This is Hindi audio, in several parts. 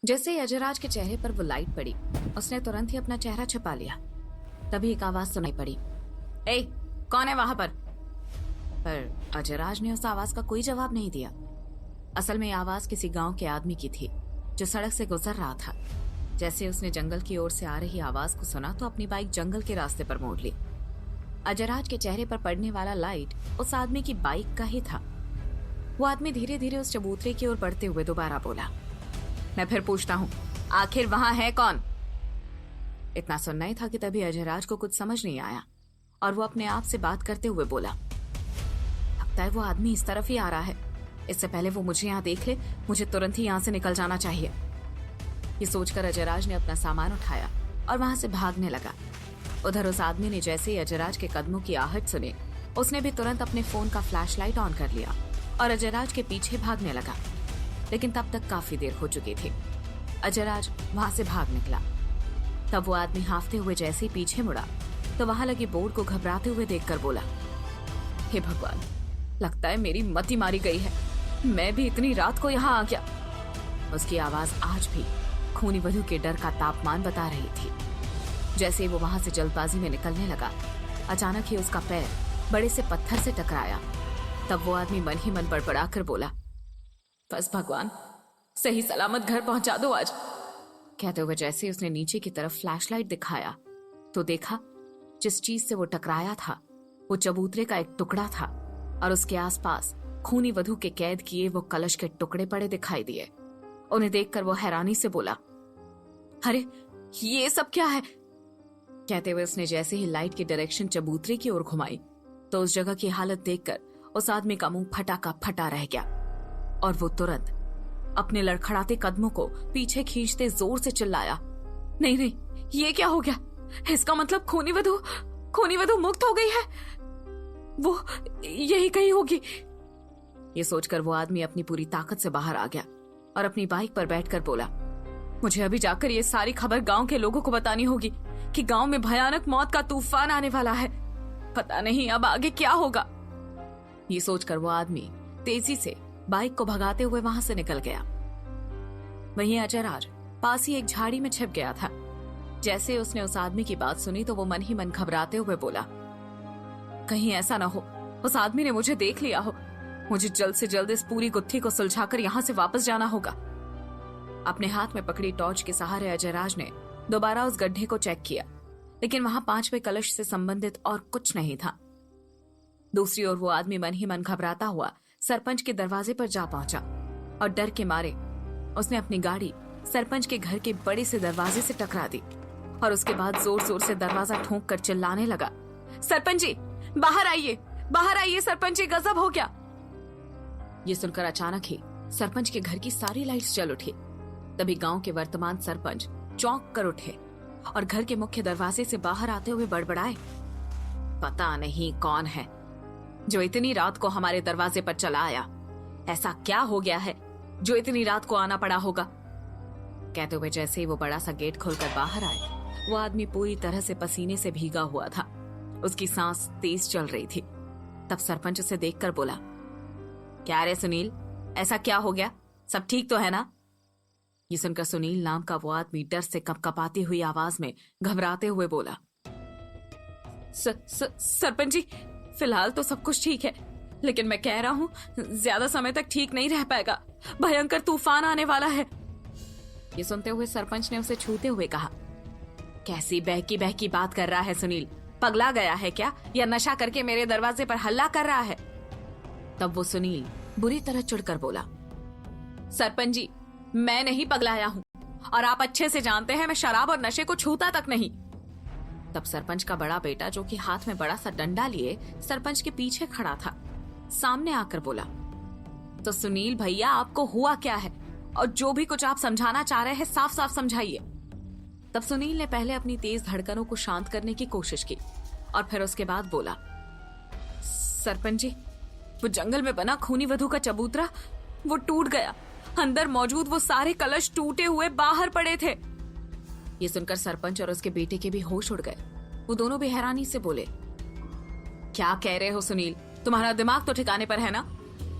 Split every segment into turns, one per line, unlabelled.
जैसे ही अजयराज के चेहरे पर वो लाइट पड़ी, उसने तुरंत ही अपना चेहरा छिपा लिया। तभी एक आवाज सुनाई पड़ी, ए, कौन है वहां पर अजयराज ने उस आवाज का कोई जवाब नहीं दिया। असल में यह आवाज किसी गांव के आदमी की थी जो सड़क से गुजर रहा था। जैसे उसने जंगल की ओर से आ रही आवाज को सुना तो अपनी बाइक जंगल के रास्ते पर मोड़ ली। अजयराज के चेहरे पर पड़ने वाला लाइट उस आदमी की बाइक का ही था। वो आदमी धीरे धीरे उस चबूतरे की ओर बढ़ते हुए दोबारा बोला, मैं फिर पूछता हूँ, आखिर वहां है कौन? इतना सुनना ही था कि तभी अजयराज को कुछ समझ नहीं आया और वो अपने आप से बात करते हुए बोला, लगता है वो आदमी इस तरफ ही आ रहा है। इससे पहले वो मुझे यहाँ देख ले, मुझे तुरंत ही यहाँ से निकल जाना चाहिए। ये सोचकर अजयराज ने अपना सामान उठाया और वहां से भागने लगा। उधर उस आदमी ने जैसे ही अजयराज के कदमों की आहट सुनी, उसने भी तुरंत अपने फोन का फ्लैशलाइट ऑन कर लिया और अजयराज के पीछे भागने लगा। लेकिन तब तक काफी देर हो चुकी थी। अजयराज वहां से भाग निकला। तब वो आदमी हांफते हुए जैसे ही पीछे मुड़ा तो वहां लगे बोर्ड को घबराते हुए देखकर बोला, हे भगवान, लगता है मेरी मति मारी गई है। मैं भी इतनी रात को यहाँ आ गया। उसकी आवाज आज भी खूनी वधू के डर का तापमान बता रही थी। जैसे ही वो वहां से जल्दबाजी में निकलने लगा, अचानक ही उसका पैर बड़े से पत्थर से टकराया। तब वो आदमी मन ही मन बड़बड़ाकर बोला, बस भगवान, सही सलामत घर पहुंचा दो आज। कहते हुए जैसे ही उसने नीचे की तरफ फ्लैशलाइट दिखाया तो देखा जिस चीज से वो टकराया था वो चबूतरे का एक टुकड़ा था और उसके आसपास खूनी वधू के कैद किए वो कलश के टुकड़े पड़े दिखाई दिए। उन्हें देखकर वो हैरानी से बोला, अरे ये सब क्या है? कहते हुए उसने जैसे ही लाइट की डायरेक्शन चबूतरे की ओर घुमाई तो उस जगह की हालत देखकर उस आदमी का मुंह फटा का फटा रह गया और वो तुरंत अपने लड़खड़ाते कदमों को पीछे खींचते जोर से चिल्लाया, नहीं नहीं, ये क्या हो गया? इसका मतलब खूनी वधू मुक्त हो गई है। वो यही कहीं होगी। ये सोचकर वो आदमी अपनी पूरी ताकत से बाहर आ गया और अपनी बाइक पर बैठकर बोला, मुझे अभी जाकर ये सारी खबर गांव के लोगों को बतानी होगी कि गांव में भयानक मौत का तूफान आने वाला है। पता नहीं अब आगे क्या होगा। ये सोचकर वो आदमी तेजी से बाइक को भगाते हुए वहां से निकल गया। वहीं अजयराज पास ही एक झाड़ी में छिप गया था। जैसे उसने उस आदमी की बात सुनी तो वो मन ही मन घबराते हुए बोला, कहीं ऐसा ना हो उस आदमी ने मुझे देख लिया हो। मुझे जल्द से जल्द इस पूरी गुत्थी को सुलझाकर यहाँ से वापस जाना होगा। अपने हाथ में पकड़ी टॉर्च के सहारे अजयराज ने दोबारा उस गड्ढे को चेक किया, लेकिन वहां 5वें कलश से संबंधित और कुछ नहीं था। दूसरी ओर वो आदमी मन ही मन घबराता हुआ सरपंच के दरवाजे पर जा पहुंचा और डर के मारे उसने अपनी गाड़ी सरपंच के घर के बड़े से दरवाजे से टकरा दी और उसके बाद जोर जोर से दरवाजा ठोंक कर चिल्लाने लगा, सरपंच जी बाहर आइए सरपंच जी, गजब हो गया। ये सुनकर अचानक ही सरपंच के घर की सारी लाइट्स जल उठी। तभी गांव के वर्तमान सरपंच चौंक कर उठे और घर के मुख्य दरवाजे से बाहर आते हुए बड़बड़ाए, पता नहीं कौन है जो इतनी रात को हमारे दरवाजे पर चला आया। ऐसा क्या हो गया है जो इतनी रात को आना पड़ा होगा? कहते हुए जैसे ही वो बड़ा सा गेट खोलकर बाहर आए, वो आदमी पूरी तरह से पसीने से भीगा हुआ था। उसकी सांस तेज चल रही थी। तब सरपंच उसे देखकर बोला, क्या रे सुनील, ऐसा क्या हो गया? सब ठीक तो है ना? ये सुनकर सुनील नाम का वो आदमी डर से कपकपाती हुई आवाज में घबराते हुए बोला, सरपंच जी, फिलहाल तो सब कुछ ठीक है, लेकिन मैं कह रहा हूँ ज्यादा समय तक ठीक नहीं रह पाएगा। भयंकर तूफान आने वाला है। ये सुनते हुए सरपंच ने उसे छूते हुए कहा, कैसी बहकी बहकी बात कर रहा है सुनील? पगला गया है क्या, या नशा करके मेरे दरवाजे पर हल्ला कर रहा है? तब वो सुनील बुरी तरह चिढ़कर बोला, सरपंच जी, मैं नहीं पगलाया हूँ और आप अच्छे से जानते हैं मैं शराब और नशे को छूता तक नहीं। तब सरपंच का बड़ा बेटा, जो कि हाथ में बड़ा सा डंडा लिए सरपंच के पीछे खड़ा था, सामने आकर बोला, तो सुनील भैया, आपको हुआ क्या है और जो भी कुछ आप समझाना चाह रहे हैं साफ साफ समझाइए। तब सुनील ने पहले अपनी तेज धड़कनों को शांत करने की कोशिश की और फिर उसके बाद बोला, सरपंच जी, वो जंगल में बना खूनी वधू का चबूतरा वो टूट गया। अंदर मौजूद वो सारे कलश टूटे हुए बाहर पड़े थे। ये सुनकर सरपंच और उसके बेटे के भी होश उड़ गए। वो दोनों भी हैरानी से बोले, क्या कह रहे हो सुनील? तुम्हारा दिमाग तो ठिकाने पर है ना?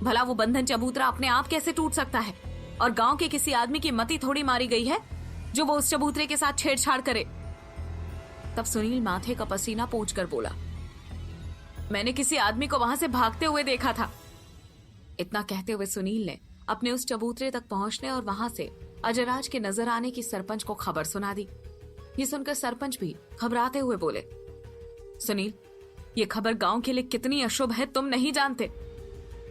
भला वो बंधन चबूतरा अपने आप कैसे टूट सकता है? और गांव के किसी आदमी की मती थोड़ी मारी गई है जो वो उस चबूतरे के साथ छेड़छाड़ करे। तब सुनील माथे का पसीना पोंछकर बोला, मैंने किसी आदमी को वहां से भागते हुए देखा था। इतना कहते हुए सुनील ने अपने उस चबूतरे तक पहुंचने और वहां से अजयराज के नजर आने की सरपंच को खबर सुना दी। ये सुनकर सरपंच भी घबराते हुए बोले, सुनील, ये खबर गांव के लिए कितनी अशुभ है तुम नहीं जानते।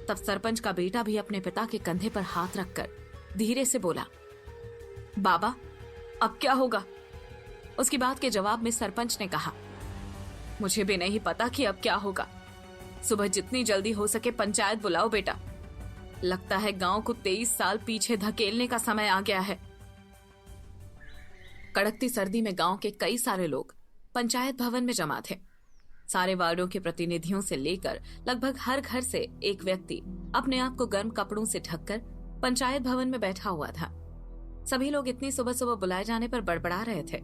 तब सरपंच का बेटा भी अपने पिता के कंधे पर हाथ रखकर धीरे से बोला, बाबा अब क्या होगा? उसकी बात के जवाब में सरपंच ने कहा, मुझे भी नहीं पता कि अब क्या होगा। सुबह जितनी जल्दी हो सके पंचायत बुलाओ बेटा। लगता है गांव को 23 साल पीछे धकेलने का समय आ गया है। कड़कती सर्दी में गांव के कई सारे लोग पंचायत भवन में जमा थे। सारे वार्डों के प्रतिनिधियों से लेकर लगभग हर घर से एक व्यक्ति अपने आप को गर्म कपड़ों से ढककर पंचायत भवन में बैठा हुआ था। सभी लोग इतनी सुबह सुबह बुलाए जाने पर बड़बड़ा रहे थे।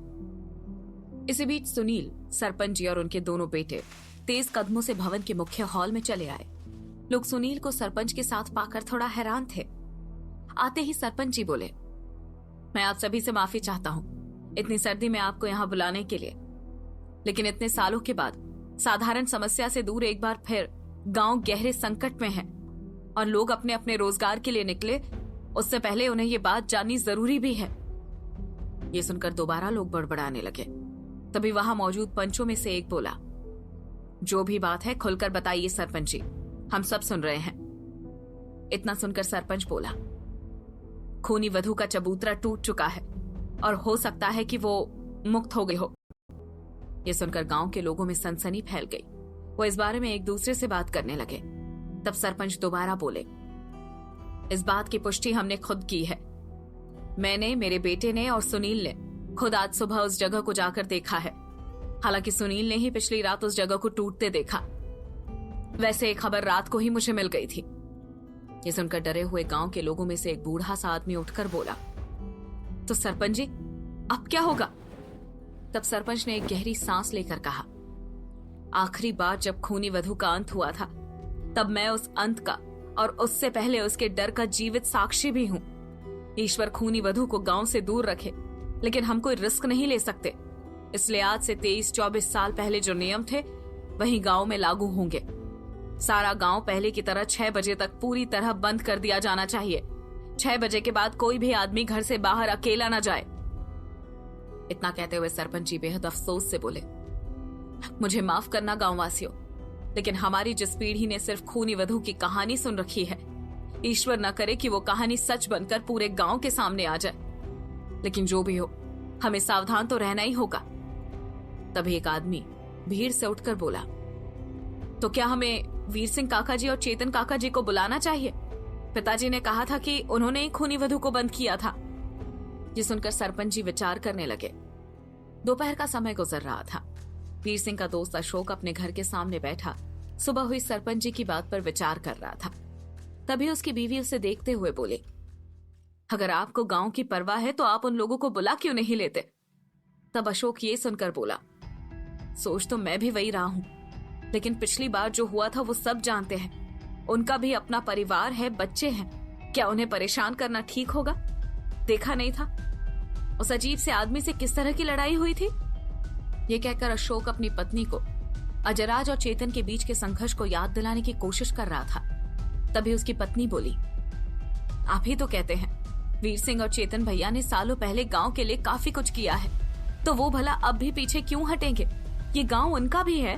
इसी बीच सुनील, सरपंच जी और उनके दोनों बेटे तेज कदमों से भवन के मुख्य हॉल में चले आए। लोग सुनील को सरपंच के साथ पाकर थोड़ा हैरान थे। आते ही सरपंच जी बोले, मैं आप सभी से माफी चाहता हूँ इतनी सर्दी में आपको यहाँ बुलाने के लिए, लेकिन इतने सालों के बाद साधारण समस्या से दूर एक बार फिर गांव गहरे संकट में है और लोग अपने अपने रोजगार के लिए निकले, उससे पहले उन्हें ये बात जाननी जरूरी भी है। ये सुनकर दोबारा लोग बड़बड़ाने लगे। तभी वहां मौजूद पंचों में से एक बोला, जो भी बात है खुलकर बताइए सरपंच जी, हम सब सुन रहे हैं। इतना सुनकर सरपंच बोला, खूनी वधू का चबूतरा टूट चुका है और हो सकता है कि वो मुक्त हो गई हो। ये सुनकर गांव के लोगों में सनसनी फैल गई। वो इस बारे में एक दूसरे से बात करने लगे। तब सरपंच दोबारा बोले, इस बात की पुष्टि हमने खुद की है। मैंने, मेरे बेटे ने और सुनील ने खुद आज सुबह उस जगह को जाकर देखा है। हालांकि सुनील ने ही पिछली रात उस जगह को टूटते देखा। वैसे एक खबर रात को ही मुझे मिल गई थी। ये सुनकर डरे हुए गांव के लोगों में से एक बूढ़ा सा आदमी उठकर बोला, तो सरपंच जी अब क्या होगा? तब सरपंच ने एक गहरी सांस लेकर कहा, आखिरी बार जब खूनी वधू का अंत हुआ था तब मैं उस अंत का और उससे पहले उसके डर का जीवित साक्षी भी हूं। ईश्वर खूनी वधू को गांव से दूर रखे, लेकिन हम कोई रिस्क नहीं ले सकते। इसलिए आज से 23-24 साल पहले जो नियम थे वही गांव में लागू होंगे। सारा गांव पहले की तरह 6 बजे तक पूरी तरह बंद कर दिया जाना चाहिए। 6 बजे के बाद कोई भी आदमी घर से बाहर अकेला न जाए। इतना कहते हुए सरपंच जी बेहद अफसोस से बोले, मुझे माफ करना गांववासियों, लेकिन हमारी जिस पीढ़ी ने सिर्फ खूनी वधू की कहानी सुन रखी है, ईश्वर न करे कि वो कहानी सच बनकर पूरे गांव के सामने आ जाए। लेकिन जो भी हो, हमें सावधान तो रहना ही होगा। तभी एक आदमी भीड़ से उठकर बोला, तो क्या हमें वीर सिंह काका जी और चेतन काका जी को बुलाना चाहिए? पिताजी ने कहा था कि उन्होंने ही खूनी वधू को बंद किया था। ये सुनकर सरपंच जी विचार करने लगे। दोपहर का समय गुजर रहा था। वीर सिंह का दोस्त अशोक अपने घर के सामने बैठा सुबह हुई सरपंच जी की बात पर विचार कर रहा था। तभी उसकी बीवी उसे देखते हुए बोले, अगर आपको गांव की परवाह है तो आप उन लोगों को बुला क्यों नहीं लेते? तब अशोक ये सुनकर बोला, सोच तो मैं भी वही रहा हूं, लेकिन पिछली बार जो हुआ था वो सब जानते हैं। उनका भी अपना परिवार है, बच्चे हैं। क्या उन्हें परेशान करना ठीक होगा? देखा नहीं था उस अजीब से आदमी से किस तरह की लड़ाई हुई थी? ये कहकर अशोक अपनी पत्नी को अजयराज और चेतन के बीच के संघर्ष को याद दिलाने की कोशिश कर रहा था। तभी उसकी पत्नी बोली, आप ही तो कहते हैं वीर सिंह और चेतन भैया ने सालों पहले गांव के लिए काफी कुछ किया है, तो वो भला अब भी पीछे क्यों हटेंगे? ये गांव उनका भी है।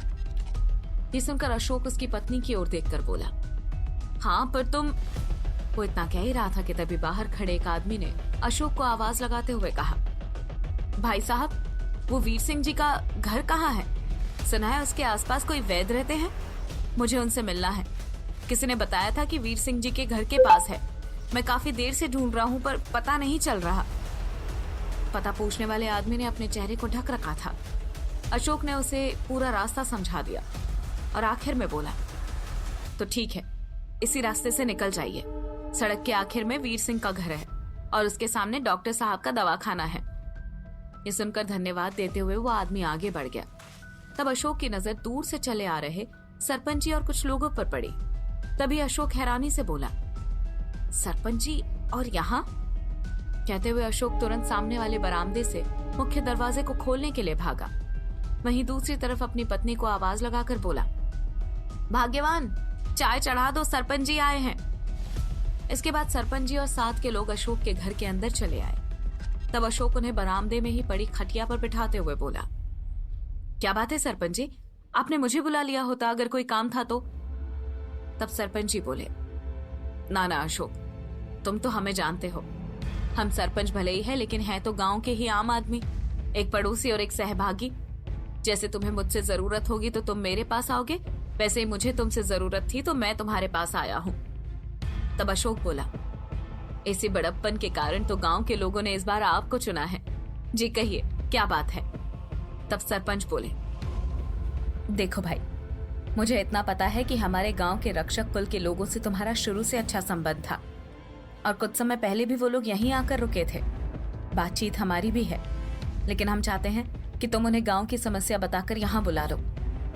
ये सुनकर अशोक उसकी पत्नी की ओर देखकर बोला, हाँ पर तुम। वो इतना कह ही रहा था कि तभी बाहर खड़े एक आदमी ने अशोक को आवाज लगाते हुए कहा, भाई साहब, वो वीर सिंह जी का घर कहाँ है? सुना है उसके आसपास कोई वैद्य रहते हैं, मुझे उनसे मिलना है। किसी ने बताया था कि वीर सिंह जी के घर के पास है। मैं काफी देर से ढूंढ रहा हूँ पर पता नहीं चल रहा। पता पूछने वाले आदमी ने अपने चेहरे को ढक रखा था। अशोक ने उसे पूरा रास्ता समझा दिया और आखिर में बोला, तो ठीक है, इसी रास्ते से निकल जाइए। सड़क के आखिर में वीर सिंह का घर है और उसके सामने डॉक्टर साहब का दवाखाना है। ये सुनकर धन्यवाद देते हुए वो आदमी आगे बढ़ गया। तब अशोक की नजर दूर से चले आ रहे सरपंच जी और कुछ लोगों पर पड़ी। तभी अशोक हैरानी से बोला, सरपंच जी और यहाँ? कहते हुए अशोक तुरंत सामने वाले बरामदे से मुख्य दरवाजे को खोलने के लिए भागा। वहीं दूसरी तरफ अपनी पत्नी को आवाज लगाकर बोला, भाग्यवान, चाय चढ़ा दो, सरपंच जी आए हैं। इसके बाद सरपंच जी और साथ के लोग अशोक के घर के अंदर चले आए। तब अशोक उन्हें बरामदे में ही पड़ी खटिया पर बिठाते हुए बोला, क्या बात है सरपंच जी, आपने मुझे बुला लिया होता अगर कोई काम था तो। तब सरपंच जी बोले, ना ना अशोक, तुम तो हमें जानते हो, हम सरपंच भले ही है लेकिन हैं तो गांव के ही आम आदमी, एक पड़ोसी और एक सहभागी। जैसे तुम्हें मुझसे जरूरत होगी तो तुम मेरे पास आओगे, वैसे ही मुझे तुमसे जरूरत थी तो मैं तुम्हारे पास आया हूं। तब अशोक बोला, इसी बड़प्पन के कारण तो गांव के लोगों ने इस बार आपको चुना है। जी कहिए, क्या बात है। तब सरपंच बोले, देखो भाई, मुझे इतना पता है कि हमारे गांव के रक्षक कुल के लोगों से तुम्हारा शुरू से अच्छा संबंध था और कुछ समय पहले भी वो लोग यहीं आकर रुके थे। बातचीत हमारी भी है, लेकिन हम चाहते हैं कि तुम उन्हें गांव की समस्या बताकर यहाँ बुला लो।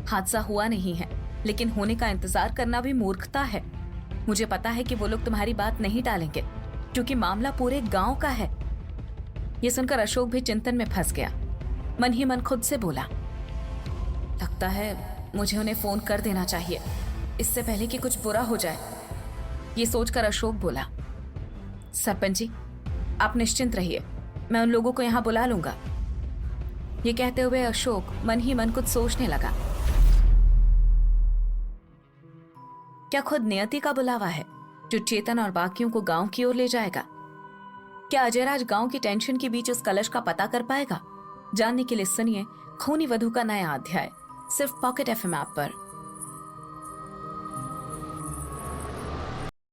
हादसा हुआ नहीं है, लेकिन होने का इंतजार करना भी मूर्खता है। मुझे पता है कि वो लोग तुम्हारी बात नहीं टालेंगे, क्योंकि मामला पूरे गांव का है। ये सुनकर अशोक भी चिंतन में फंस गया। मन ही मन खुद से बोला, लगता है मुझे उन्हें फोन कर देना चाहिए, इससे पहले कि कुछ बुरा हो जाए। ये सोचकर अशोक बोला, सरपंच जी, आप निश्चिंत रहिए, मैं उन लोगों को यहाँ बुला लूंगा। ये कहते हुए अशोक मन ही मन कुछ सोचने लगा। क्या खुद नियति का बुलावा है जो चेतन और बाकियों को गांव की ओर ले जाएगा? क्या अजयराज गांव की टेंशन के बीच उस कलश का पता कर पाएगा? जानने के लिए सुनिए खूनी वधू का नया अध्याय, सिर्फ पॉकेट एफएम ऐप पर।